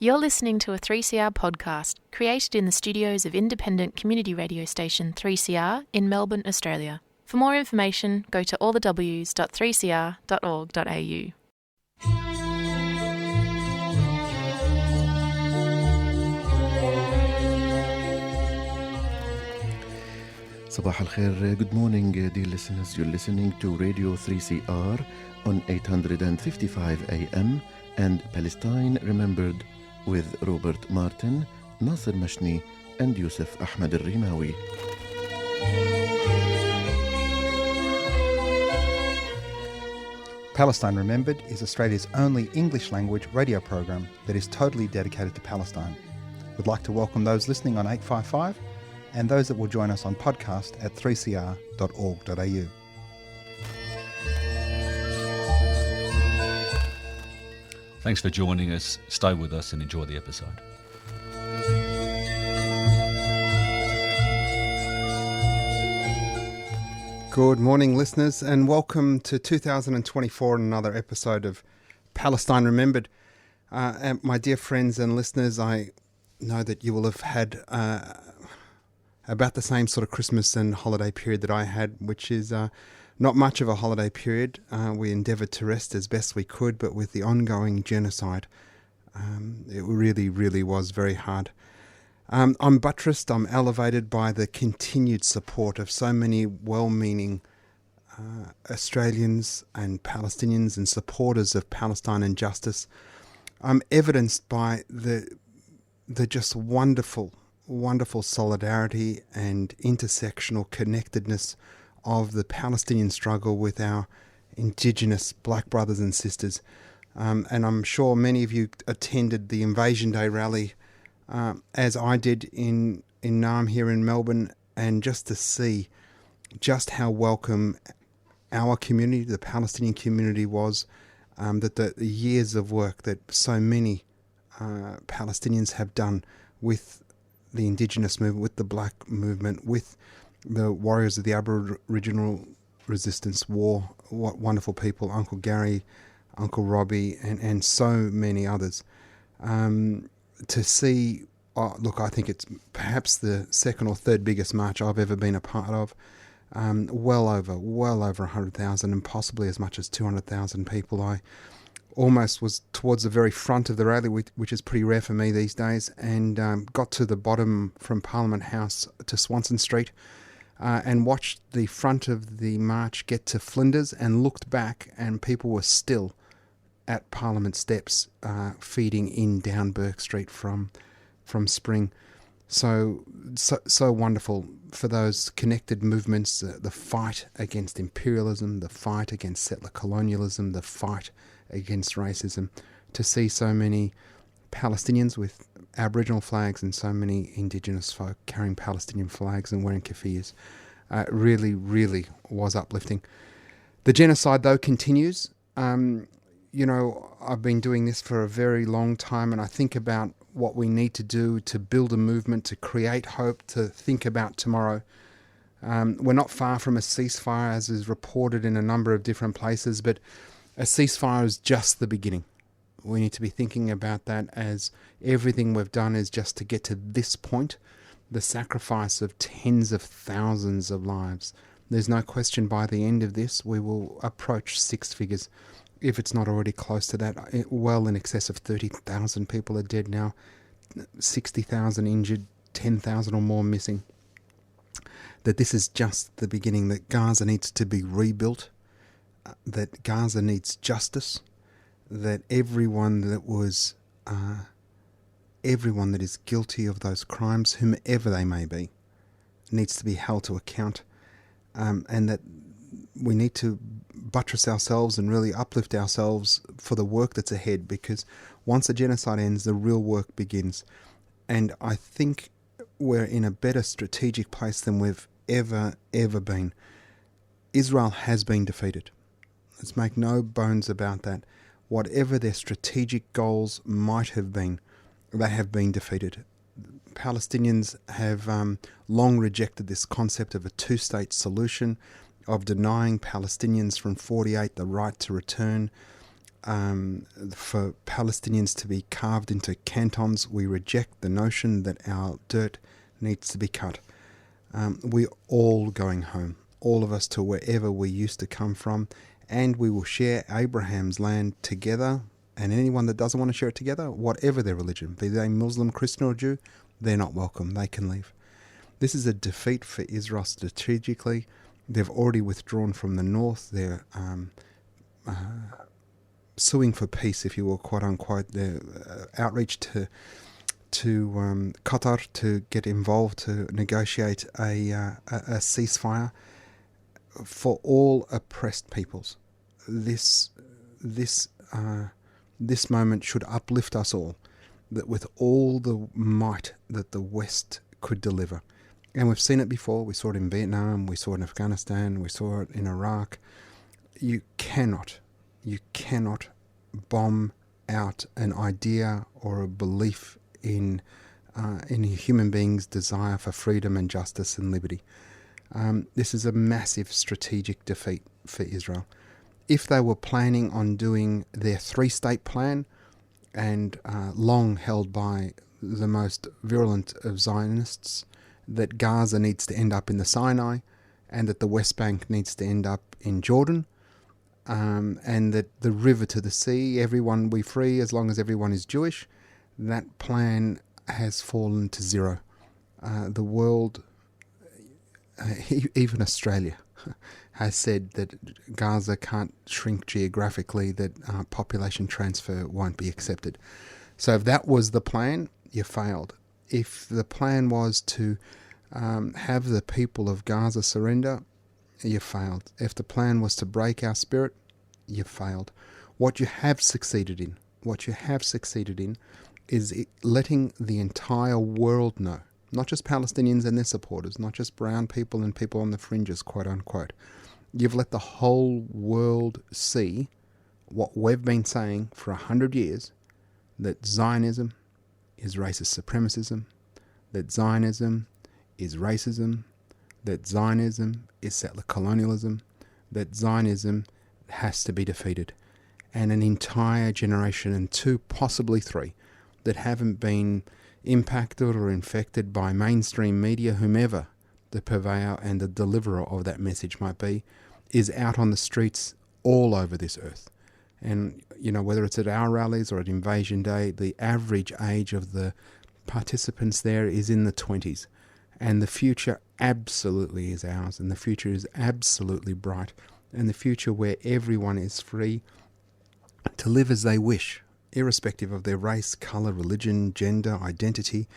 You're listening to a 3CR podcast created in the studios of independent community radio station 3CR in Melbourne, Australia. For more information, go to allthews.3cr.org.au. Sabah al-Khair, good morning dear listeners. You're listening to Radio 3CR on 855 AM and Palestine Remembered with Robert Martin, Nasser Mashni and Yusuf Ahmed al-Rimawi. Palestine Remembered is Australia's only English-language radio program that is totally dedicated to Palestine. We'd like to welcome those listening on 855 and those that will join us on podcast at 3cr.org.au. Thanks for joining us. Stay with us and enjoy the episode. Good morning, listeners, and welcome to 2024 and another episode of Palestine Remembered. And my dear friends and listeners, I know that you will have had about the same sort of Christmas and holiday period that I had, which is not much of a holiday period. We endeavoured to rest as best we could, but with the ongoing genocide, it really, really was very hard. I'm buttressed, I'm elevated by the continued support of so many well-meaning Australians and Palestinians and supporters of Palestine and justice. I'm evidenced by the just wonderful solidarity and intersectional connectedness of the Palestinian struggle with our Indigenous black brothers and sisters. And I'm sure many of you attended the Invasion Day rally as I did in Naarm here in Melbourne, and just to see just how welcome our community, the Palestinian community, was, that the years of work that so many Palestinians have done with the Indigenous movement, with the black movement, with the warriors of the Aboriginal Resistance War. What wonderful people, Uncle Gary, Uncle Robbie, and so many others. To see, look, I think it's perhaps the second or third biggest march I've ever been a part of. Well over 100,000 and possibly as much as 200,000 people. I almost was towards the very front of the rally, which is pretty rare for me these days, and got to the bottom from Parliament House to Swanston Street and watched the front of the march get to Flinders and looked back, and people were still at Parliament steps feeding in down Burke Street from Spring. So wonderful for those connected movements, the fight against imperialism, the fight against settler colonialism, the fight against racism, to see so many Palestinians with Aboriginal flags and so many Indigenous folk carrying Palestinian flags and wearing keffiyehs, really, really was uplifting. The genocide, though, continues. You know, I've been doing this for a very long time, and I think about what we need to do to build a movement, to create hope, to think about tomorrow. We're not far from a ceasefire, as is reported in a number of different places, but a ceasefire is just the beginning. We need to be thinking about that, as everything we've done is just to get to this point, the sacrifice of tens of thousands of lives. There's no question by the end of this we will approach six figures, if it's not already close to that. Well in excess of 30,000 people are dead now, 60,000 injured, 10,000 or more missing. That this is just the beginning, that Gaza needs to be rebuilt, that Gaza needs justice, that everyone that is guilty of those crimes, whomever they may be, needs to be held to account, and that we need to buttress ourselves and really uplift ourselves for the work that's ahead, because once the genocide ends, the real work begins. And I think we're in a better strategic place than we've ever been. Israel has been defeated. Let's make no bones about that. Whatever their strategic goals might have been, they have been defeated. Palestinians have long rejected this concept of a two-state solution, of denying Palestinians from 48 the right to return, for Palestinians to be carved into cantons. We reject the notion that our dirt needs to be cut. We're all going home, all of us, to wherever we used to come from, and we will share Abraham's land together. And anyone that doesn't want to share it together, whatever their religion, be they Muslim, Christian or Jew, they're not welcome. They can leave. This is a defeat for Israel strategically. They've already withdrawn from the north. They're suing for peace, if you will, quote unquote. Their outreach to Qatar to get involved to negotiate a ceasefire for all oppressed peoples. This moment should uplift us all, that with all the might that the West could deliver. And we've seen it before. We saw it in Vietnam, we saw it in Afghanistan, we saw it in Iraq. You cannot bomb out an idea or a belief in a human being's desire for freedom and justice and liberty. This is a massive strategic defeat for Israel. If they were planning on doing their three-state plan, and long held by the most virulent of Zionists, that Gaza needs to end up in the Sinai, and that the West Bank needs to end up in Jordan, and that the river to the sea, everyone we free as long as everyone is Jewish, that plan has fallen to zero. The world, even Australia, has said that Gaza can't shrink geographically, that population transfer won't be accepted. So if that was the plan, you failed. If the plan was to have the people of Gaza surrender, you failed. If the plan was to break our spirit, you failed. What you have succeeded in is letting the entire world know, not just Palestinians and their supporters, not just brown people and people on the fringes, quote unquote. You've let the whole world see what we've been saying for 100 years, that Zionism is racist supremacism, that Zionism is racism, that Zionism is settler colonialism, that Zionism has to be defeated. And an entire generation, and two, possibly three, that haven't been impacted or infected by mainstream media, whomever the purveyor and the deliverer of that message might be, is out on the streets all over this earth. And, you know, whether it's at our rallies or at Invasion Day, the average age of the participants there is in the 20s. And the future absolutely is ours, and the future is absolutely bright, and the future where everyone is free to live as they wish, irrespective of their race, colour, religion, gender, identity,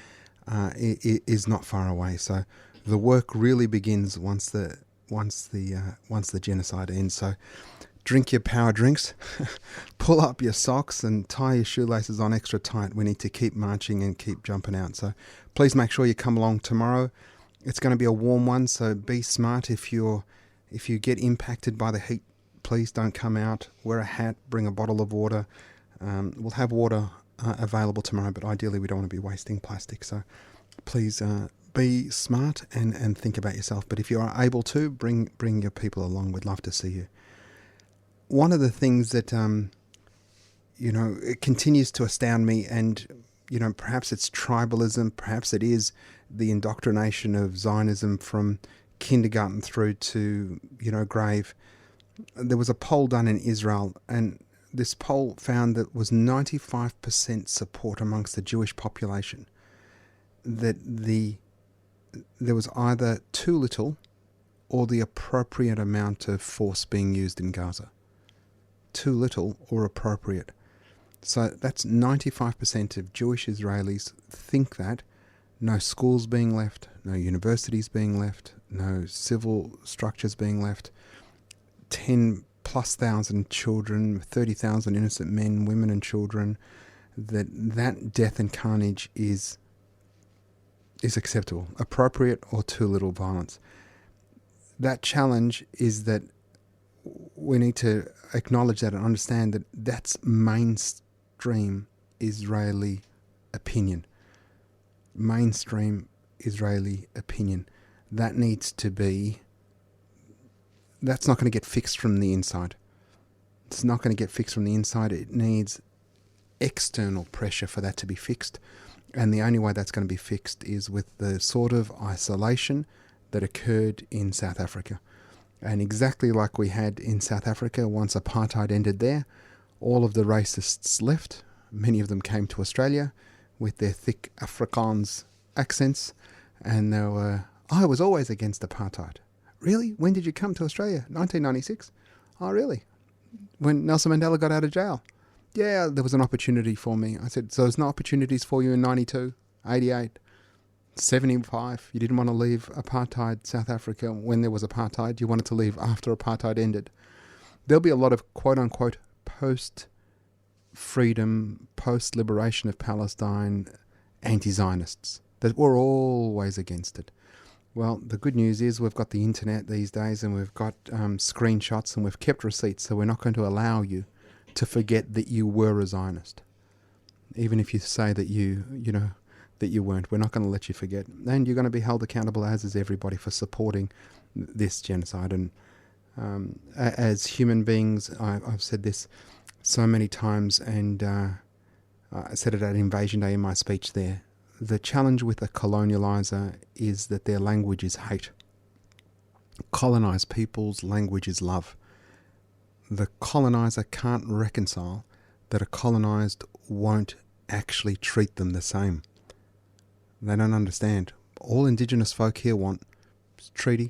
is not far away. So the work really begins once the genocide ends. So drink your power drinks, pull up your socks and tie your shoelaces on extra tight. We need to keep marching and keep jumping out. So please make sure you come along tomorrow. It's going to be a warm one, so be smart. If you get impacted by the heat, please don't come out. Wear a hat, bring a bottle of water. We'll have water available tomorrow, but ideally we don't want to be wasting plastic. So please be smart and think about yourself. But if you are able to, bring your people along. We'd love to see you. One of the things that it continues to astound me, and perhaps it's tribalism, perhaps it is the indoctrination of Zionism from kindergarten through to grave. There was a poll done in Israel, and this poll found that was 95% support amongst the Jewish population, that there was either too little or the appropriate amount of force being used in Gaza. Too little or appropriate. So that's 95% of Jewish Israelis think that. No schools being left, no universities being left, no civil structures being left, 10,000+ children, 30,000 innocent men, women and children, that death and carnage is acceptable, appropriate or too little violence. That challenge is that we need to acknowledge that and understand that that's mainstream Israeli opinion. Mainstream Israeli opinion. That needs to be... That's not going to get fixed from the inside. It's not going to get fixed from the inside. It needs external pressure for that to be fixed. And the only way that's going to be fixed is with the sort of isolation that occurred in South Africa. And exactly like we had in South Africa, once apartheid ended there, all of the racists left. Many of them came to Australia with their thick Afrikaans accents, and they were, I was always against apartheid. Really? When did you come to Australia? 1996? Oh, really? When Nelson Mandela got out of jail? Yeah, there was an opportunity for me. I said, so there's no opportunities for you in 92, 88, 75? You didn't want to leave apartheid South Africa when there was apartheid. You wanted to leave after apartheid ended. There'll be a lot of quote-unquote post-freedom, post-liberation of Palestine anti-Zionists that were always against it. Well, the good news is we've got the internet these days, and we've got screenshots, and we've kept receipts, so we're not going to allow you to forget that you were a Zionist. Even if you say that you weren't, we're not going to let you forget. And you're going to be held accountable, as is everybody, for supporting this genocide. And as human beings, I've said this so many times, and I said it at Invasion Day in my speech there. The challenge with a colonializer is that their language is hate. Colonized people's language is love. The colonizer can't reconcile that a colonized won't actually treat them the same. They don't understand. All Indigenous folk here want is treaty,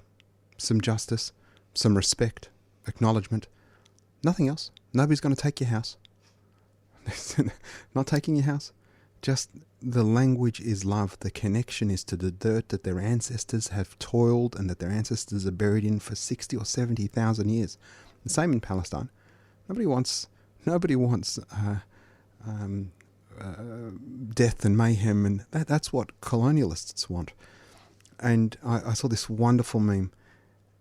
some justice, some respect, acknowledgement. Nothing else. Nobody's going to take your house. Not taking your house. Just the language is love. The connection is to the dirt that their ancestors have toiled and that their ancestors are buried in for 60 or 70,000 years. The same in Palestine. Nobody wants death and mayhem, and that's what colonialists want. And I saw this wonderful meme.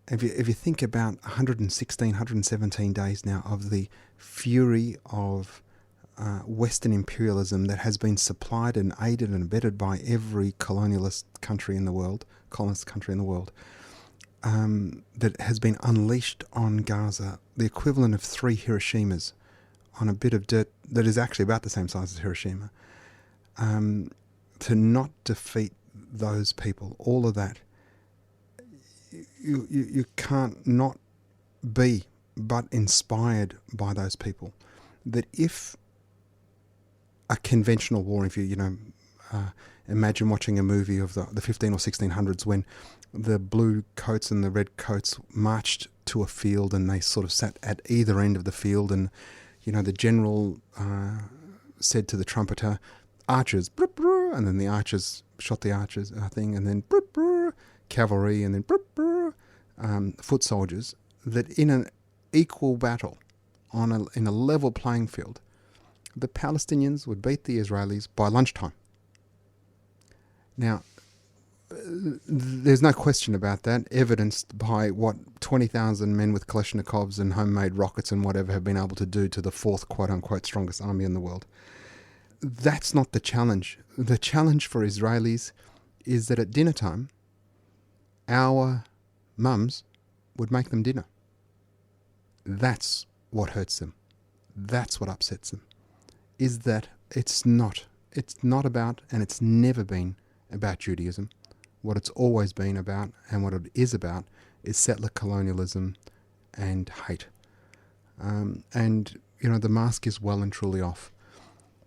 If you think about 117 days now of the fury of Western imperialism that has been supplied and aided and abetted by every colonist country in the world, that has been unleashed on Gaza, the equivalent of 3 Hiroshimas on a bit of dirt that is actually about the same size as Hiroshima, to not defeat those people, all of that, you can't not be but inspired by those people. That if a conventional war, if you imagine watching a movie of the 15 or 1600s when the blue coats and the red coats marched to a field and they sort of sat at either end of the field, and the general said to the trumpeter, archers, brr, brr, and then the archers shot the archers thing, and then brr, brr, cavalry, and then brr, brr, foot soldiers, that in an equal battle in a level playing field, the Palestinians would beat the Israelis by lunchtime. Now, there's no question about that, evidenced by what 20,000 men with Kalashnikovs and homemade rockets and whatever have been able to do to the 4th quote-unquote strongest army in the world. That's not the challenge. The challenge for Israelis is that at dinner time, our mums would make them dinner. That's what hurts them. That's what upsets them. Is that it's not about, and it's never been about Judaism. What it's always been about, and what it is about, is settler colonialism and hate. The mask is well and truly off.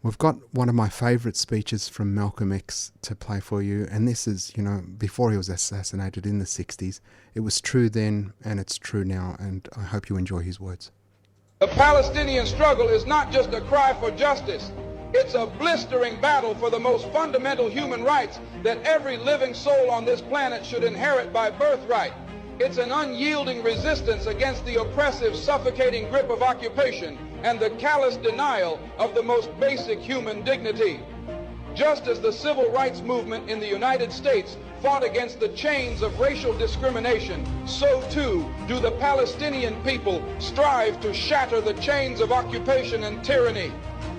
We've got one of my favourite speeches from Malcolm X to play for you, and this is, before he was assassinated in the 60s. It was true then, and it's true now, and I hope you enjoy his words. The Palestinian struggle is not just a cry for justice. It's a blistering battle for the most fundamental human rights that every living soul on this planet should inherit by birthright. It's an unyielding resistance against the oppressive, suffocating grip of occupation and the callous denial of the most basic human dignity. Just as the civil rights movement in the United States fought against the chains of racial discrimination, so too do the Palestinian people strive to shatter the chains of occupation and tyranny.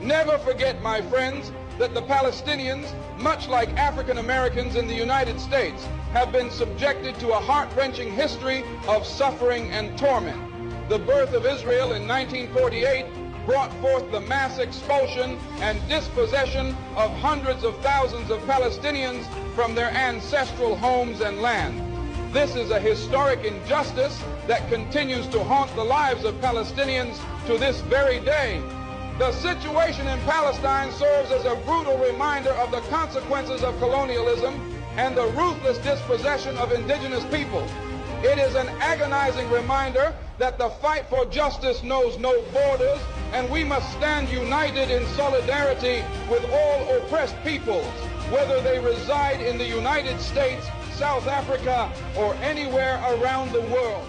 Never forget, my friends, that the Palestinians, much like African Americans in the United States, have been subjected to a heart-wrenching history of suffering and torment. The birth of Israel in 1948 brought forth the mass expulsion and dispossession of hundreds of thousands of Palestinians from their ancestral homes and land. This is a historic injustice that continues to haunt the lives of Palestinians to this very day. The situation in Palestine serves as a brutal reminder of the consequences of colonialism and the ruthless dispossession of indigenous people. It is an agonizing reminder that the fight for justice knows no borders, and we must stand united in solidarity with all oppressed peoples, whether they reside in the United States, South Africa, or anywhere around the world.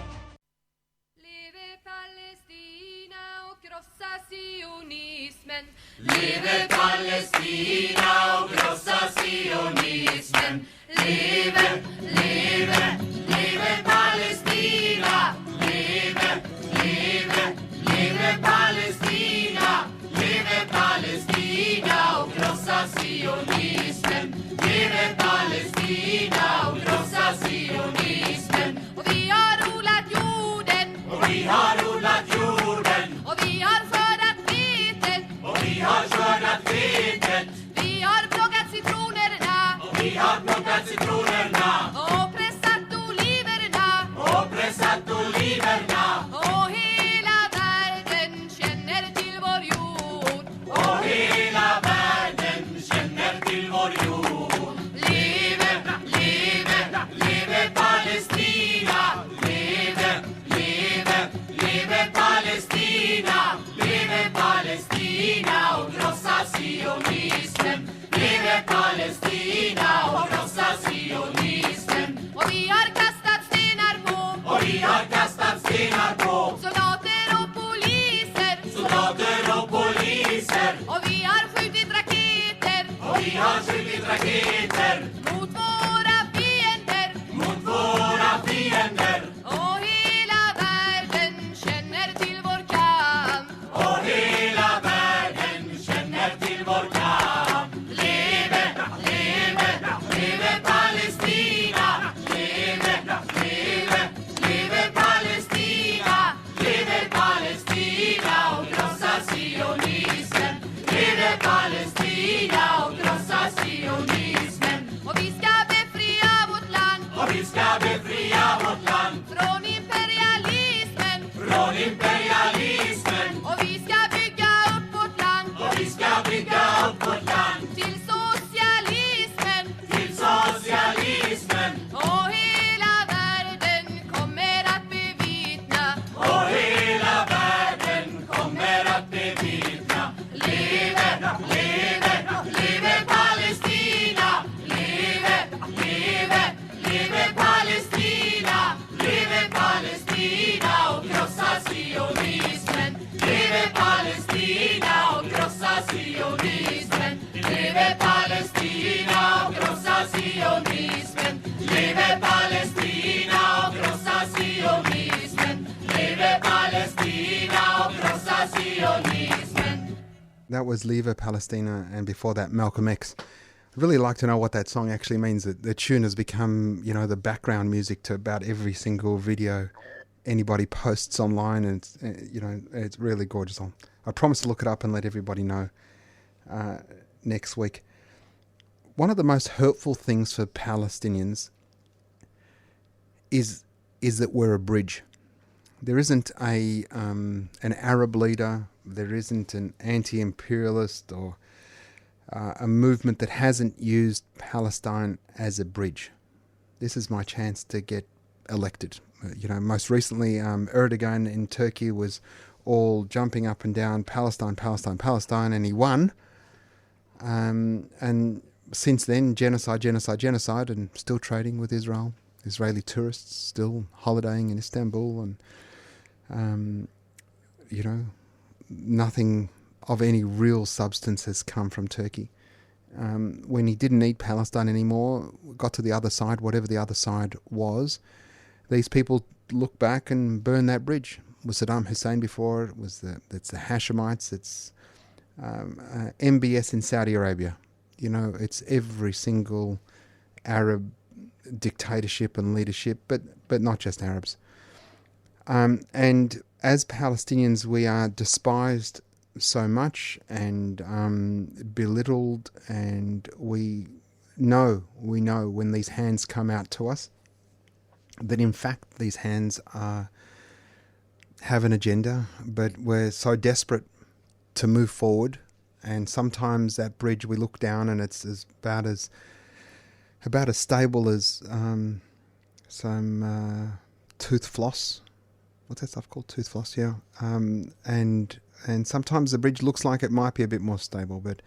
Leve Palestina och krossa sionismen. Leve Palestina och krossa sionismen. Leve, leve, leve Palestina. Leve, leve, leve Palestina. Leve Palestina och krossa sionismen. Leve Palestina och krossa sionismen. Och vi har odlat jorden. Och vi har odlat jorden. Och vi har skördat vetet. Och vi har skördat vetet. Vi har plockat citronerna. Och vi har plockat citronerna. Och pressat oliverna. Och pressat oliverna. Och hela världen känner till vår jord. Och hela världen känner till vår jord. Leve, leve, leve Palestina. Leve, leve, leve Palestina. Leve Palestina och krossa sionismen. Leve Palestina och krossa sionismen. Och vi har kastat stenar på. Och vi har kastat stenar på. Soldater och poliser. Soldater och poliser. Och vi har skjutit raketer. Och vi har skjutit raketer. Mot våra fiender. Mot våra fiender. Och hela världen känner till vår kamp. Och hela världen känner till vår kamp. Leve, leve, leve Palestina. Leve, leve, leve Palestina. Leve Palestina och krossa sionismen. Leve Palestina och krossa sionismen. Och vi ska befria vårt land. Och vi ska befria vårt land. Från imperialismen. Från imperialismen. Och vi ska bygga upp vårt land. Och vi ska bygga upp vårt land. Till socialismen. Till socialismen. Och hela världen kommer att bevittna. Och hela världen kommer att bevittna. Leve, leve, leve Palestina. Leve, leve, leve Palestina. Leve Palestina och krossa sionismen. Leve Palestina och krossa sionismen. Leve Palestina och krossa sionismen. Leve Palestina och krossa sionismen. Leve Palestina och krossa sionismen. That was Leve Palestina, and before that, Malcolm X. I'd really like to know what that song actually means. The tune has become, the background music to about every single video anybody posts online, and it's really gorgeous. I promise to look it up and let everybody know next week. One of the most hurtful things for Palestinians is that we're a bridge. There isn't an Arab leader. There isn't an anti-imperialist or a movement that hasn't used Palestine as a bridge. This is my chance to get elected. Most recently, Erdogan in Turkey was all jumping up and down, Palestine, Palestine, Palestine, and he won. And since then, genocide, and still trading with Israel. Israeli tourists still holidaying in Istanbul, and nothing of any real substance has come from Turkey. When he didn't need Palestine anymore, got to the other side, whatever the other side was, these people look back and burn that bridge. It was Saddam Hussein before, it's the Hashemites, it's MBS in Saudi Arabia. It's every single Arab dictatorship and leadership, but not just Arabs. And as Palestinians, we are despised so much and belittled, and we know when these hands come out to us that in fact these hands have an agenda, but we're so desperate to move forward, and sometimes that bridge we look down and it's about as stable as some tooth floss. What's that stuff called? Tooth floss, yeah. And sometimes the bridge looks like it might be a bit more stable, but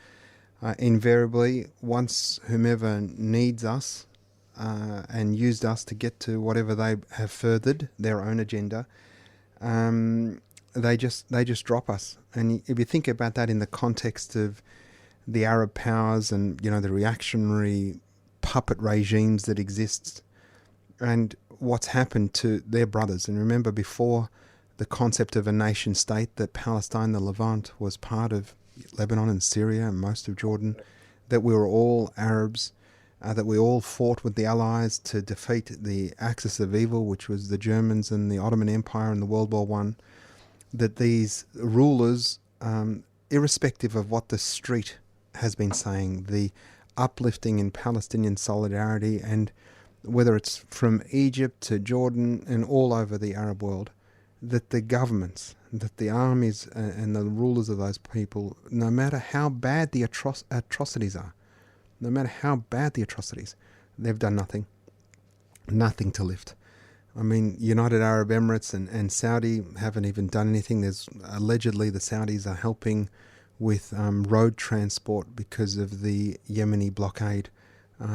invariably, once whomever needs us and used us to get to whatever they have furthered their own agenda, they just drop us. And if you think about that in the context of the Arab powers and the reactionary puppet regimes that exist, and what's happened to their brothers. And remember, before the concept of a nation state, that Palestine, the Levant, was part of Lebanon and Syria and most of Jordan, that we were all Arabs, that we all fought with the Allies to defeat the axis of evil, which was the Germans and the Ottoman Empire and the World War I, that these rulers, irrespective of what the street has been saying, the uplifting in Palestinian solidarity, and whether it's from Egypt to Jordan and all over the Arab world, that the governments, that the armies and the rulers of those people, no matter how bad the atrocities are, no matter how bad the atrocities, they've done nothing to lift. I mean, United Arab Emirates and Saudi haven't even done anything. There's allegedly the Saudis are helping with road transport because of the Yemeni blockade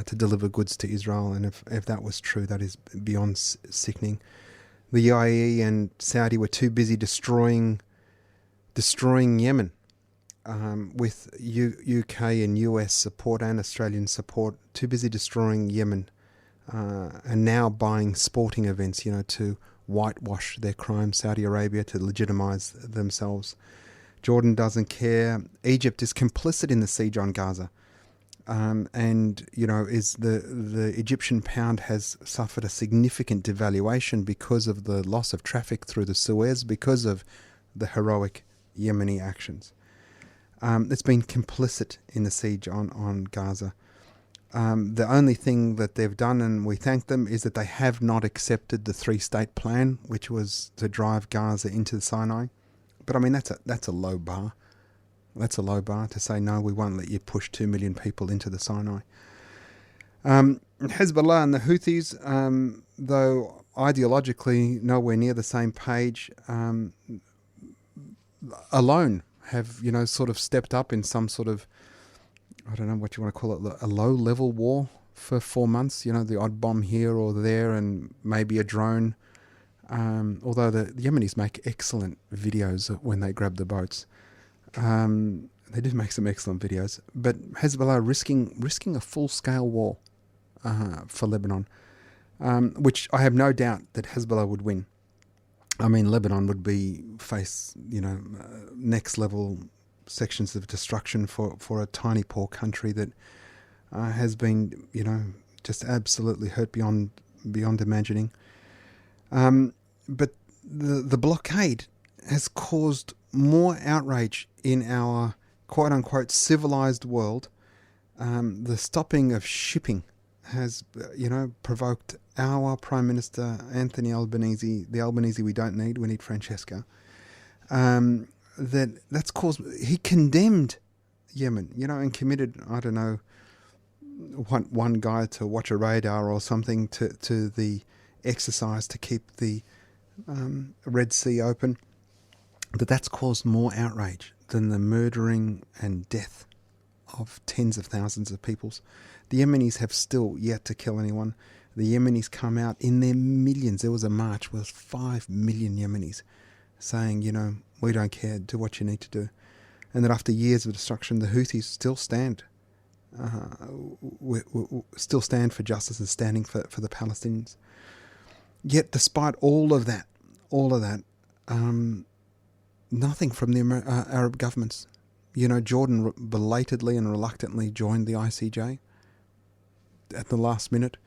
to deliver goods to Israel. And if that was true, that is beyond sickening. The UAE and Saudi were too busy destroying Yemen with UK and US support and Australian support, too busy destroying Yemen and now buying sporting events, to whitewash their crimes. Saudi Arabia to legitimize themselves. Jordan doesn't care. Egypt is complicit in the siege on Gaza. Is the Egyptian pound has suffered a significant devaluation because of the loss of traffic through the Suez, because of the heroic Yemeni actions. It's been complicit in the siege on Gaza. The only thing that they've done, and we thank them, is that they have not accepted the three-state plan, which was to drive Gaza into the Sinai. But I mean, that's a low bar. That's a low bar to say, no, we won't let you push 2 million people into the Sinai. Hezbollah and the Houthis, though ideologically nowhere near the same page, alone have, sort of stepped up in some sort of, I don't know what you want to call it, a low-level war for 4 months. The odd bomb here or there and maybe a drone. Although the Yemenis make excellent videos when they grab the boats. They do make some excellent videos. But Hezbollah risking a full-scale war for Lebanon, which I have no doubt that Hezbollah would win. I mean, Lebanon would face next-level sections of destruction for a tiny, poor country that has been, just absolutely hurt beyond imagining. But the blockade has caused more outrage in our quote-unquote civilized world. The stopping of shipping has, provoked our Prime Minister, Anthony Albanese, the Albanese we don't need, we need Francesca, that's caused, he condemned Yemen, and committed, I don't know, one guy to watch a radar or something to the exercise to keep the Red Sea open. But that's caused more outrage than the murdering and death of tens of thousands of peoples. The Yemenis have still yet to kill anyone. The Yemenis come out in their millions. There was a march with 5 million Yemenis saying, we don't care, do what you need to do. And that after years of destruction, the Houthis still stand. Still stand for justice and standing for the Palestinians. Yet despite all of that, nothing from the Arab governments. Jordan belatedly and reluctantly joined the ICJ at the last minute.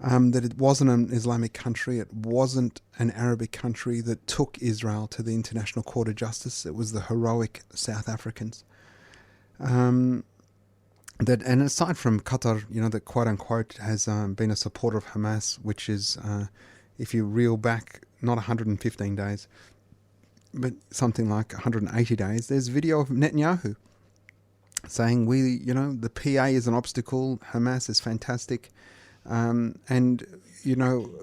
that it wasn't an Islamic country, it wasn't an Arabic country that took Israel to the International Court of Justice. It was the heroic South Africans. And aside from Qatar, that quote unquote has been a supporter of Hamas, which is, if you reel back, not 115 days, but something like 180 days, there's video of Netanyahu saying the PA is an obstacle, Hamas is fantastic, and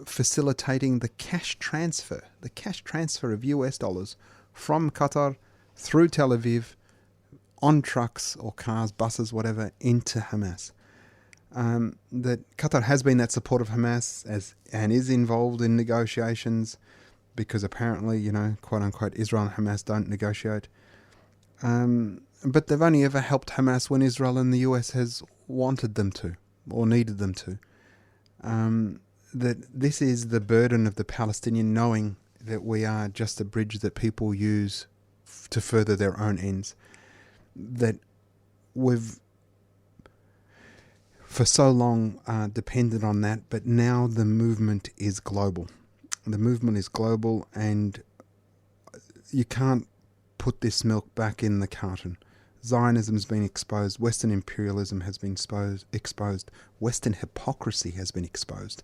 facilitating the cash transfer of US dollars from Qatar through Tel Aviv on trucks or cars, buses, whatever, into Hamas. That Qatar has been that support of Hamas and is involved in negotiations, because apparently, quote unquote, Israel and Hamas don't negotiate. But they've only ever helped Hamas when Israel and the US has wanted them to or needed them to. That this is the burden of the Palestinian, knowing that we are just a bridge that people use to further their own ends. That we've for so long depended on that, but now the movement is global. The movement is global, and you can't put this milk back in the carton. Zionism's been exposed, Western imperialism has been exposed, Western hypocrisy has been exposed.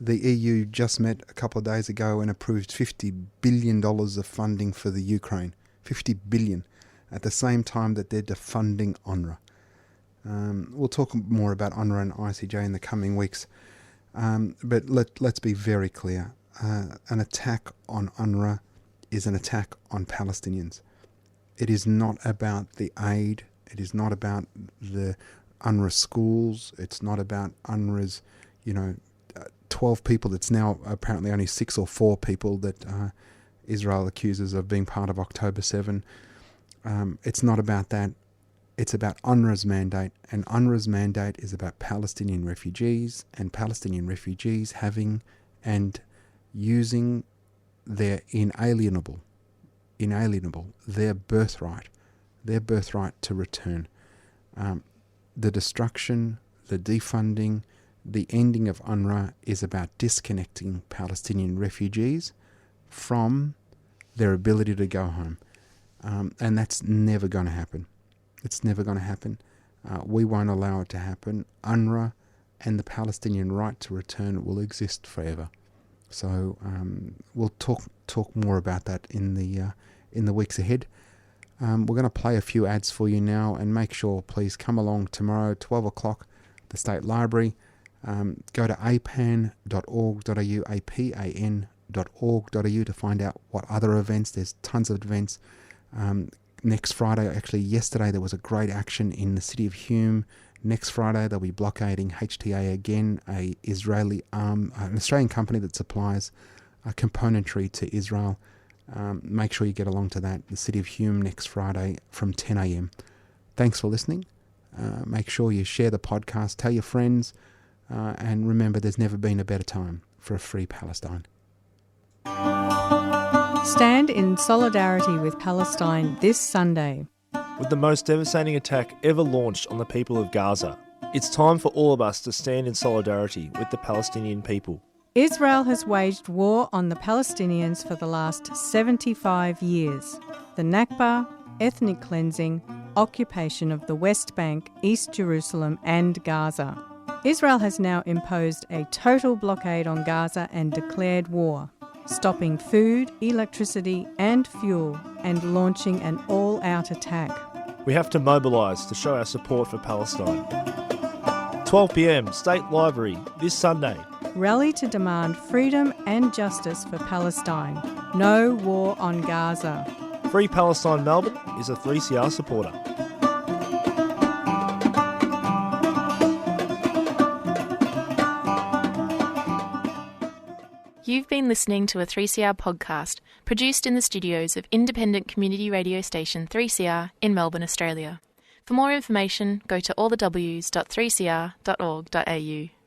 The EU just met a couple of days ago and approved $50 billion of funding for the Ukraine. $50 billion, at the same time that they're defunding UNRWA. We'll talk more about UNRWA and ICJ in the coming weeks, but let's be very clear. An attack on UNRWA is an attack on Palestinians. It is not about the aid. It is not about the UNRWA schools. It's not about UNRWA's, 12 people. It's now apparently only 6 or 4 people that Israel accuses of being part of October 7. It's not about that. It's about UNRWA's mandate, and UNRWA's mandate is about Palestinian refugees, and Palestinian refugees having and using their inalienable, their birthright to return. The destruction, the defunding, the ending of UNRWA is about disconnecting Palestinian refugees from their ability to go home. And that's never going to happen. It's never going to happen. We won't allow it to happen. UNRWA and the Palestinian right to return will exist forever. So we'll talk more about that in the weeks ahead. We're going to play a few ads for you now, and make sure, please, come along tomorrow, 12 o'clock, the State Library. Go to apan.org.au, apan.org.au to find out what other events. There's tons of events. Next Friday, actually yesterday, there was a great action in the city of Hume. Next Friday, they'll be blockading HTA again, an Australian company that supplies componentry to Israel. Make sure you get along to that. The city of Hume next Friday from 10 a.m. Thanks for listening. Make sure you share the podcast, tell your friends, and remember, there's never been a better time for a free Palestine. Stand in solidarity with Palestine this Sunday. With the most devastating attack ever launched on the people of Gaza, it's time for all of us to stand in solidarity with the Palestinian people. Israel has waged war on the Palestinians for the last 75 years. The Nakba, ethnic cleansing, occupation of the West Bank, East Jerusalem and Gaza. Israel has now imposed a total blockade on Gaza and declared war, stopping food, electricity and fuel, and launching an all-out attack. We have to mobilise to show our support for Palestine. 12 p.m, State Library, this Sunday. Rally to demand freedom and justice for Palestine. No war on Gaza. Free Palestine Melbourne is a 3CR supporter. You've been listening to a 3CR podcast produced in the studios of independent community radio station 3CR in Melbourne, Australia. For more information, go to allthews.3cr.org.au.